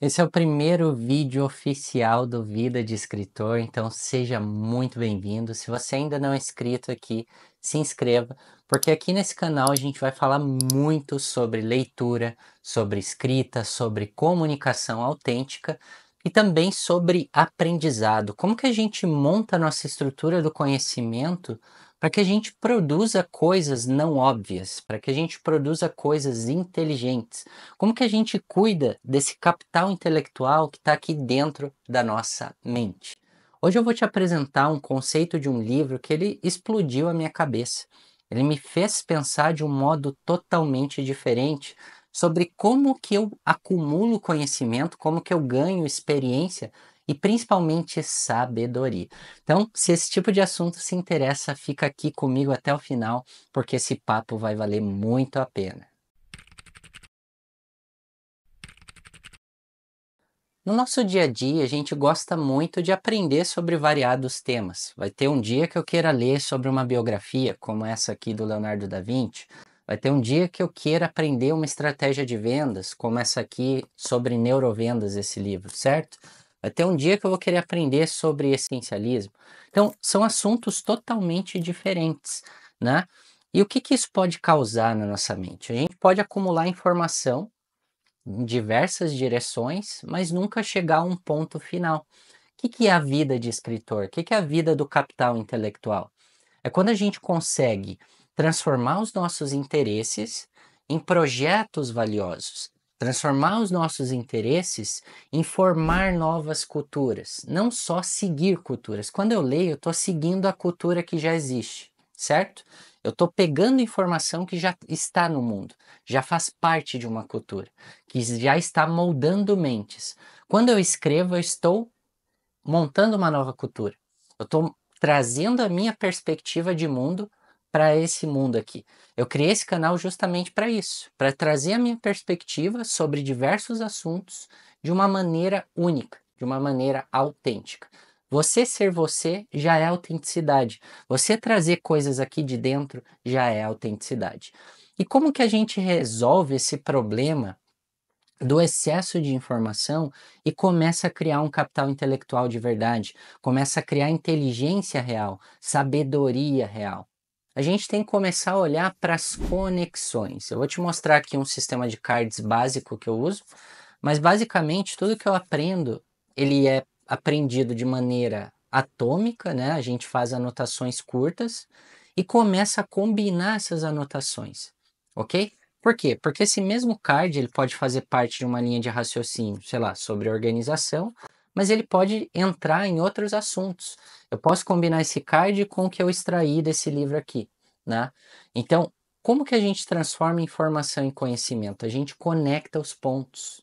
Esse é o primeiro vídeo oficial do Vida de Escritor, então seja muito bem-vindo. Se você ainda não é inscrito aqui, se inscreva, porque aqui nesse canal a gente vai falar muito sobre leitura, sobre escrita, sobre comunicação autêntica e também sobre aprendizado. Como que a gente monta a nossa estrutura do conhecimento para que a gente produza coisas não óbvias, para que a gente produza coisas inteligentes. Como que a gente cuida desse capital intelectual que está aqui dentro da nossa mente? Hoje eu vou te apresentar um conceito de um livro que ele explodiu a minha cabeça. Ele me fez pensar de um modo totalmente diferente sobre como que eu acumulo conhecimento, como que eu ganho experiência e principalmente sabedoria. Então, se esse tipo de assunto se interessa, fica aqui comigo até o final, porque esse papo vai valer muito a pena. No nosso dia a dia, a gente gosta muito de aprender sobre variados temas. Vai ter um dia que eu queira ler sobre uma biografia, como essa aqui do Leonardo da Vinci. Vai ter um dia que eu queira aprender uma estratégia de vendas, como essa aqui sobre neurovendas, esse livro, certo? Vai ter um dia que eu vou querer aprender sobre essencialismo. Então, são assuntos totalmente diferentes, né? E o que que isso pode causar na nossa mente? A gente pode acumular informação em diversas direções, mas nunca chegar a um ponto final. O que é a vida de escritor? O que é a vida do capital intelectual? É quando a gente consegue transformar os nossos interesses em projetos valiosos, transformar os nossos interesses em formar novas culturas, não só seguir culturas. Quando eu leio, eu estou seguindo a cultura que já existe, certo? Eu estou pegando informação que já está no mundo, já faz parte de uma cultura, que já está moldando mentes. Quando eu escrevo, eu estou montando uma nova cultura. Eu estou trazendo a minha perspectiva de mundo para esse mundo aqui. Eu criei esse canal justamente para isso, para trazer a minha perspectiva sobre diversos assuntos de uma maneira única, de uma maneira autêntica. Você ser você já é autenticidade. Você trazer coisas aqui de dentro já é autenticidade. E como que a gente resolve esse problema do excesso de informação e começa a criar um capital intelectual de verdade, começa a criar inteligência real, sabedoria real? A gente tem que começar a olhar para as conexões. Eu vou te mostrar aqui um sistema de cards básico que eu uso, mas basicamente tudo que eu aprendo, ele é aprendido de maneira atômica, né? A gente faz anotações curtas e começa a combinar essas anotações, ok? Por quê? Porque esse mesmo card ele pode fazer parte de uma linha de raciocínio, sei lá, sobre organização, mas ele pode entrar em outros assuntos. Eu posso combinar esse card com o que eu extraí desse livro aqui, né? Então, como que a gente transforma informação em conhecimento? A gente conecta os pontos.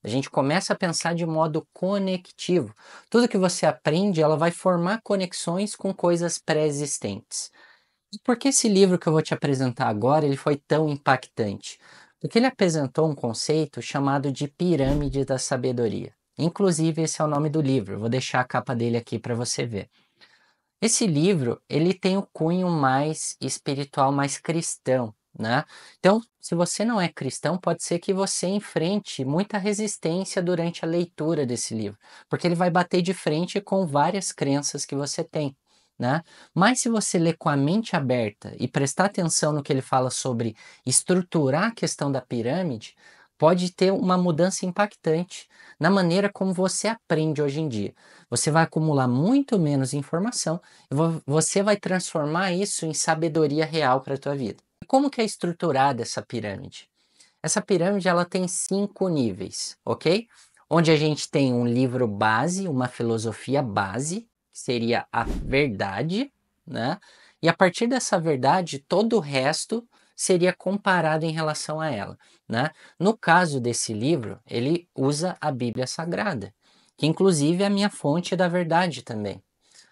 A gente começa a pensar de modo conectivo. Tudo que você aprende, ela vai formar conexões com coisas pré-existentes. E por que esse livro que eu vou te apresentar agora, ele foi tão impactante? Porque ele apresentou um conceito chamado de pirâmide da sabedoria. Inclusive, esse é o nome do livro. Eu vou deixar a capa dele aqui para você ver. Esse livro, ele tem o cunho mais espiritual, mais cristão, né? Então, se você não é cristão, pode ser que você enfrente muita resistência durante a leitura desse livro, porque ele vai bater de frente com várias crenças que você tem, né? Mas se você ler com a mente aberta e prestar atenção no que ele fala sobre estruturar a questão da pirâmide, pode ter uma mudança impactante na maneira como você aprende hoje em dia. Você vai acumular muito menos informação e você vai transformar isso em sabedoria real para a tua vida. E como que é estruturada essa pirâmide? Essa pirâmide ela tem 5 níveis, ok? Onde a gente tem um livro base, uma filosofia base, que seria a verdade, né? E a partir dessa verdade, todo o resto seria comparado em relação a ela, né? No caso desse livro, ele usa a Bíblia Sagrada, que inclusive é a minha fonte da verdade também.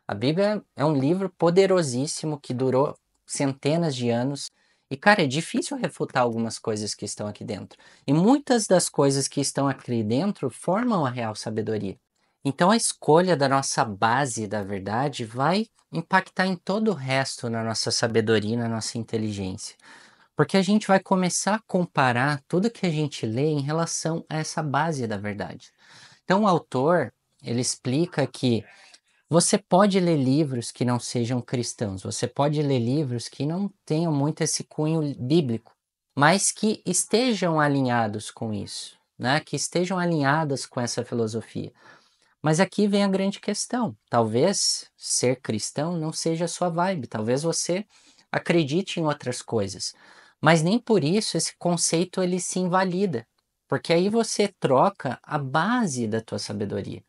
A Bíblia é um livro poderosíssimo que durou centenas de anos. E, cara, é difícil refutar algumas coisas que estão aqui dentro. E muitas das coisas que estão aqui dentro formam a real sabedoria. Então, a escolha da nossa base da verdade vai impactar em todo o resto na nossa sabedoria, na nossa inteligência. Porque a gente vai começar a comparar tudo que a gente lê em relação a essa base da verdade. Então, o autor, ele explica que você pode ler livros que não sejam cristãos, você pode ler livros que não tenham muito esse cunho bíblico, mas que estejam alinhados com isso, né? Que estejam alinhadas com essa filosofia. Mas aqui vem a grande questão. Talvez ser cristão não seja a sua vibe, talvez você acredite em outras coisas. Mas nem por isso esse conceito ele se invalida, porque aí você troca a base da tua sabedoria.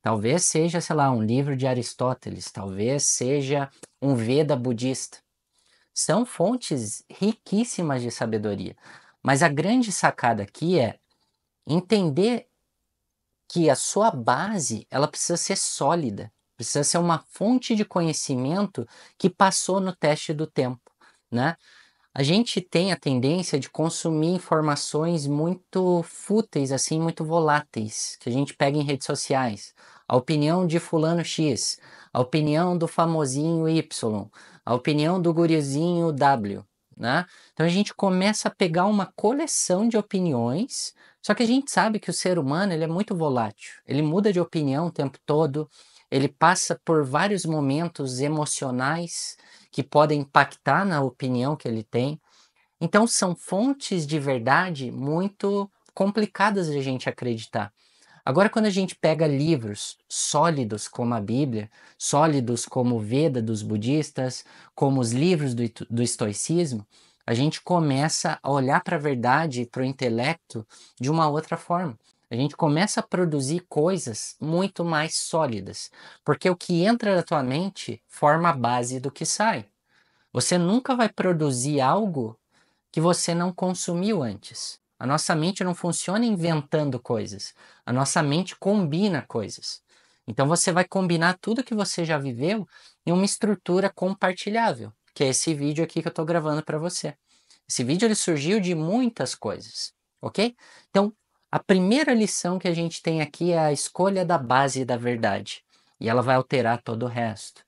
Talvez seja, sei lá, um livro de Aristóteles, talvez seja um Veda budista. São fontes riquíssimas de sabedoria. Mas a grande sacada aqui é entender que a sua base ela precisa ser sólida, precisa ser uma fonte de conhecimento que passou no teste do tempo, né? A gente tem a tendência de consumir informações muito fúteis, assim, muito voláteis, que a gente pega em redes sociais. A opinião de fulano X, a opinião do famosinho Y, a opinião do gurizinho W, né? Então a gente começa a pegar uma coleção de opiniões, só que a gente sabe que o ser humano ele é muito volátil, ele muda de opinião o tempo todo, ele passa por vários momentos emocionais que podem impactar na opinião que ele tem. Então, são fontes de verdade muito complicadas de a gente acreditar. Agora, quando a gente pega livros sólidos como a Bíblia, sólidos como o Veda dos budistas, como os livros do estoicismo, a gente começa a olhar para a verdade e para o intelecto de uma outra forma. A gente começa a produzir coisas muito mais sólidas, porque o que entra na tua mente forma a base do que sai. Você nunca vai produzir algo que você não consumiu antes. A nossa mente não funciona inventando coisas. A nossa mente combina coisas. Então você vai combinar tudo que você já viveu em uma estrutura compartilhável, que é esse vídeo aqui que eu estou gravando para você. Esse vídeo ele surgiu de muitas coisas, ok? Então, a primeira lição que a gente tem aqui é a escolha da base da verdade. E ela vai alterar todo o resto.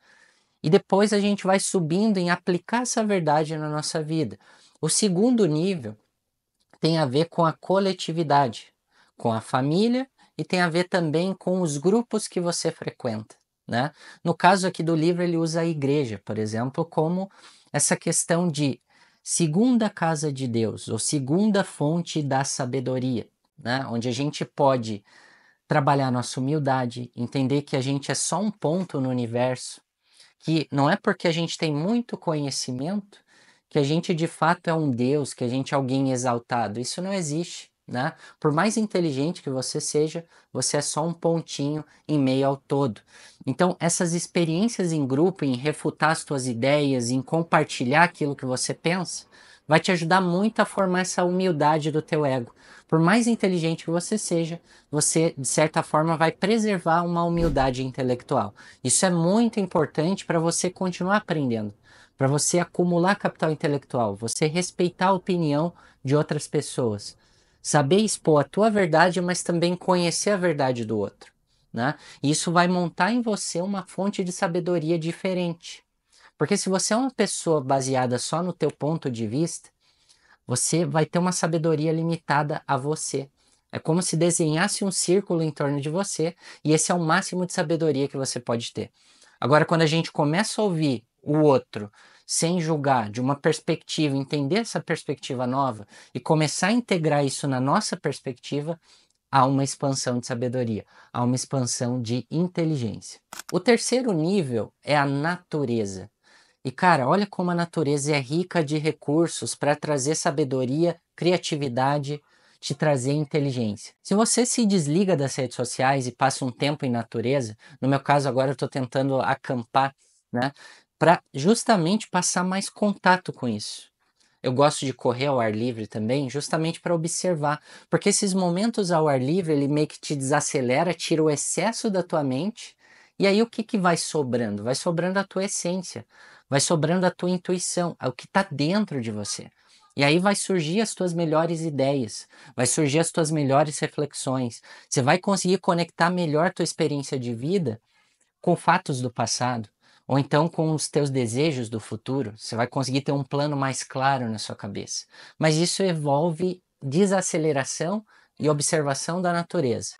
E depois a gente vai subindo em aplicar essa verdade na nossa vida. O segundo nível tem a ver com a coletividade, com a família e tem a ver também com os grupos que você frequenta, né? No caso aqui do livro, ele usa a igreja, por exemplo, como essa questão de segunda casa de Deus, ou segunda fonte da sabedoria, né? Onde a gente pode trabalhar nossa humildade, entender que a gente é só um ponto no universo, que não é porque a gente tem muito conhecimento que a gente de fato é um Deus, que a gente é alguém exaltado. Isso não existe, né? Por mais inteligente que você seja, você é só um pontinho em meio ao todo. Então, essas experiências em grupo, em refutar as tuas ideias, em compartilhar aquilo que você pensa, vai te ajudar muito a formar essa humildade do teu ego. Por mais inteligente que você seja, você, de certa forma, vai preservar uma humildade intelectual. Isso é muito importante para você continuar aprendendo, para você acumular capital intelectual, você respeitar a opinião de outras pessoas, saber expor a tua verdade, mas também conhecer a verdade do outro, né? E isso vai montar em você uma fonte de sabedoria diferente. Porque se você é uma pessoa baseada só no teu ponto de vista, você vai ter uma sabedoria limitada a você. É como se desenhasse um círculo em torno de você e esse é o máximo de sabedoria que você pode ter. Agora, quando a gente começa a ouvir o outro sem julgar, de uma perspectiva, entender essa perspectiva nova e começar a integrar isso na nossa perspectiva, há uma expansão de sabedoria, há uma expansão de inteligência. O terceiro nível é a natureza. E cara, olha como a natureza é rica de recursos para trazer sabedoria, criatividade, te trazer inteligência. Se você se desliga das redes sociais e passa um tempo em natureza, no meu caso agora eu estou tentando acampar, né, para justamente passar mais contato com isso. Eu gosto de correr ao ar livre também, justamente para observar, porque esses momentos ao ar livre, ele meio que te desacelera, tira o excesso da tua mente, e aí o que que vai sobrando? Vai sobrando a tua essência, vai sobrando a tua intuição, é o que está dentro de você. E aí vai surgir as tuas melhores ideias, vai surgir as tuas melhores reflexões. Você vai conseguir conectar melhor tua experiência de vida com fatos do passado, Ou então com os teus desejos do futuro, você vai conseguir ter um plano mais claro na sua cabeça. Mas isso envolve desaceleração e observação da natureza,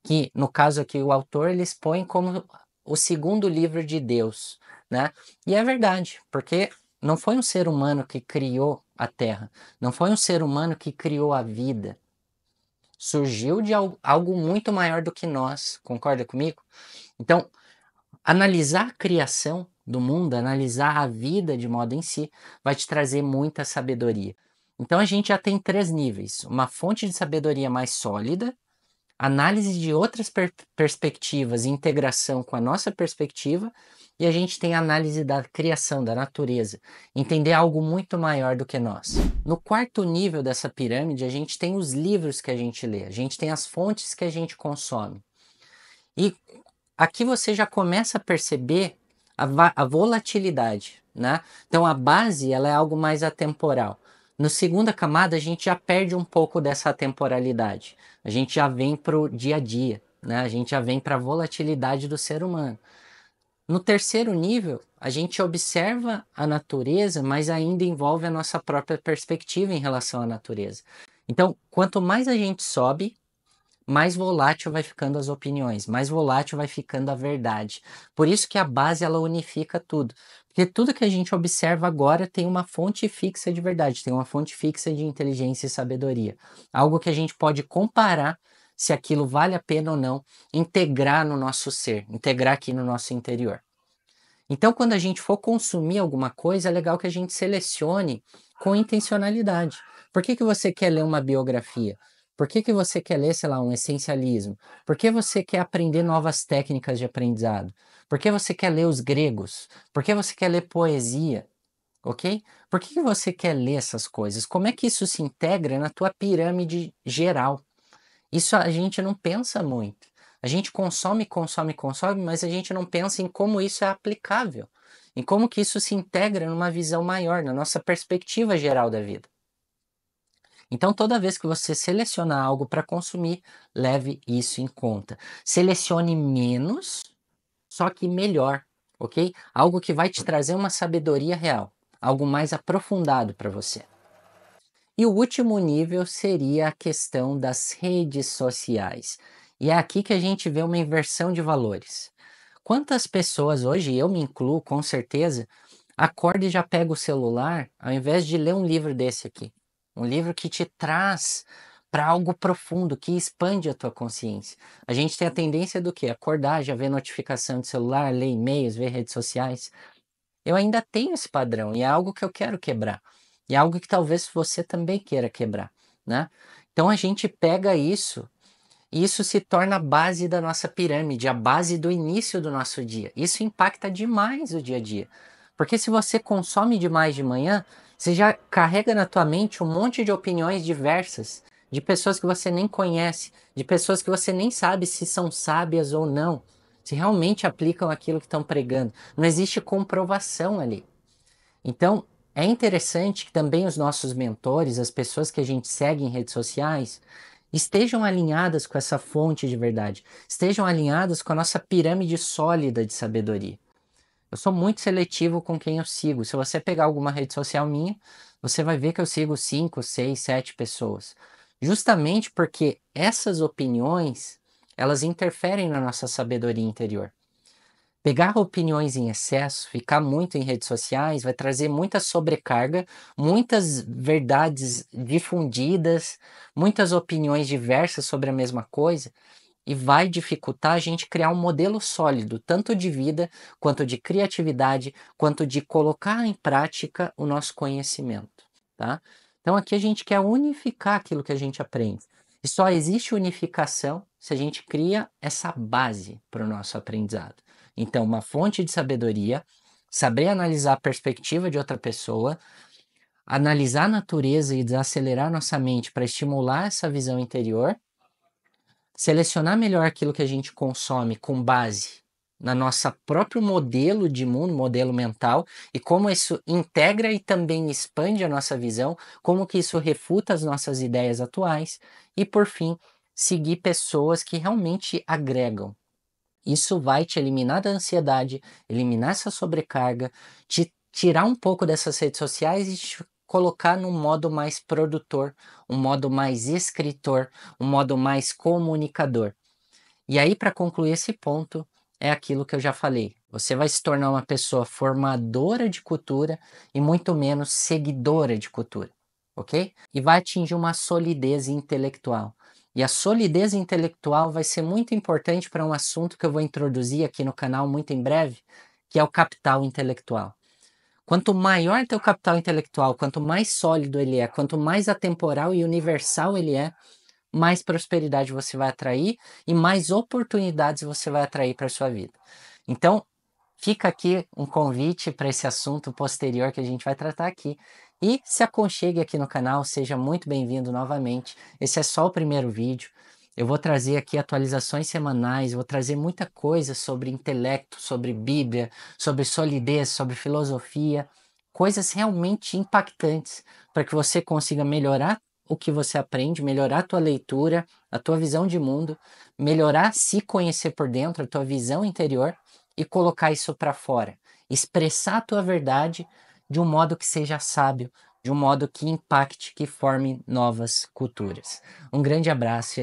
que no caso aqui o autor ele expõe como o segundo livro de Deus, né? E é verdade, porque não foi um ser humano que criou a Terra, não foi um ser humano que criou a vida. Surgiu de algo muito maior do que nós, concorda comigo? Então, analisar a criação do mundo, analisar a vida de modo em si, vai te trazer muita sabedoria. Então a gente já tem três níveis: uma fonte de sabedoria mais sólida, análise de outras perspectivas e integração com a nossa perspectiva, e a gente tem a análise da criação, da natureza, entender algo muito maior do que nós. No quarto nível dessa pirâmide, a gente tem os livros que a gente lê, a gente tem as fontes que a gente consome. E aqui você já começa a perceber a volatilidade, né? Então a base ela é algo mais atemporal. No segunda camada a gente já perde um pouco dessa atemporalidade. A gente já vem para o dia a dia, né? A gente já vem para a volatilidade do ser humano. No terceiro nível, a gente observa a natureza, mas ainda envolve a nossa própria perspectiva em relação à natureza. Então, quanto mais a gente sobe, mais volátil vai ficando as opiniões, mais volátil vai ficando a verdade. Por isso que a base ela unifica tudo. Porque tudo que a gente observa agora tem uma fonte fixa de verdade, tem uma fonte fixa de inteligência e sabedoria. Algo que a gente pode comparar se aquilo vale a pena ou não, integrar no nosso ser, integrar aqui no nosso interior. Então, quando a gente for consumir alguma coisa, é legal que a gente selecione com intencionalidade. Por que que você quer ler uma biografia? Por que que você quer ler, sei lá, um essencialismo? Por que você quer aprender novas técnicas de aprendizado? Por que você quer ler os gregos? Por que você quer ler poesia? Ok? Por que que você quer ler essas coisas? Como é que isso se integra na tua pirâmide geral? Isso a gente não pensa muito. A gente consome, consome, consome, mas a gente não pensa em como isso é aplicável, em como que isso se integra numa visão maior, na nossa perspectiva geral da vida. Então, toda vez que você selecionar algo para consumir, leve isso em conta. Selecione menos, só que melhor, ok? Algo que vai te trazer uma sabedoria real, algo mais aprofundado para você. E o último nível seria a questão das redes sociais. E é aqui que a gente vê uma inversão de valores. Quantas pessoas hoje, eu me incluo com certeza, acorda e já pega o celular ao invés de ler um livro desse aqui. Um livro que te traz para algo profundo, que expande a tua consciência. A gente tem a tendência do quê? Acordar, já ver notificação de celular, ler e-mails, ver redes sociais. Eu ainda tenho esse padrão e é algo que eu quero quebrar. E é algo que talvez você também queira quebrar, né? Então a gente pega isso e isso se torna a base da nossa pirâmide, a base do início do nosso dia. Isso impacta demais o dia a dia. Porque se você consome demais de manhã, você já carrega na tua mente um monte de opiniões diversas, de pessoas que você nem conhece, de pessoas que você nem sabe se são sábias ou não, se realmente aplicam aquilo que estão pregando. Não existe comprovação ali. Então, é interessante que também os nossos mentores, as pessoas que a gente segue em redes sociais, estejam alinhadas com essa fonte de verdade, estejam alinhadas com a nossa pirâmide sólida de sabedoria. Eu sou muito seletivo com quem eu sigo. Se você pegar alguma rede social minha, você vai ver que eu sigo 5, 6, 7 pessoas. Justamente porque essas opiniões, elas interferem na nossa sabedoria interior. Pegar opiniões em excesso, ficar muito em redes sociais, vai trazer muita sobrecarga, muitas verdades difundidas, muitas opiniões diversas sobre a mesma coisa, e vai dificultar a gente criar um modelo sólido, tanto de vida, quanto de criatividade, quanto de colocar em prática o nosso conhecimento, tá? Então aqui a gente quer unificar aquilo que a gente aprende. E só existe unificação se a gente cria essa base para o nosso aprendizado. Então, uma fonte de sabedoria, saber analisar a perspectiva de outra pessoa, analisar a natureza e desacelerar nossa mente para estimular essa visão interior, selecionar melhor aquilo que a gente consome com base na nossa próprio modelo de mundo, modelo mental, e como isso integra e também expande a nossa visão, como que isso refuta as nossas ideias atuais, e por fim, seguir pessoas que realmente agregam, Isso vai te eliminar da ansiedade, eliminar essa sobrecarga, te tirar um pouco dessas redes sociais e te colocar num modo mais produtor, um modo mais escritor, um modo mais comunicador. E aí, para concluir esse ponto, é aquilo que eu já falei. Você vai se tornar uma pessoa formadora de cultura e muito menos seguidora de cultura, ok? E vai atingir uma solidez intelectual. E a solidez intelectual vai ser muito importante para um assunto que eu vou introduzir aqui no canal muito em breve, que é o capital intelectual. Quanto maior teu capital intelectual, quanto mais sólido ele é, quanto mais atemporal e universal ele é, mais prosperidade você vai atrair e mais oportunidades você vai atrair para sua vida. Então, fica aqui um convite para esse assunto posterior que a gente vai tratar aqui. E se aconchegue aqui no canal, seja muito bem-vindo novamente. Esse é só o primeiro vídeo. Eu vou trazer aqui atualizações semanais, vou trazer muita coisa sobre intelecto, sobre Bíblia, sobre solidez, sobre filosofia, coisas realmente impactantes para que você consiga melhorar o que você aprende, melhorar a tua leitura, a tua visão de mundo, melhorar se conhecer por dentro, a tua visão interior e colocar isso para fora. Expressar a tua verdade de um modo que seja sábio, de um modo que impacte, que forme novas culturas. Um grande abraço.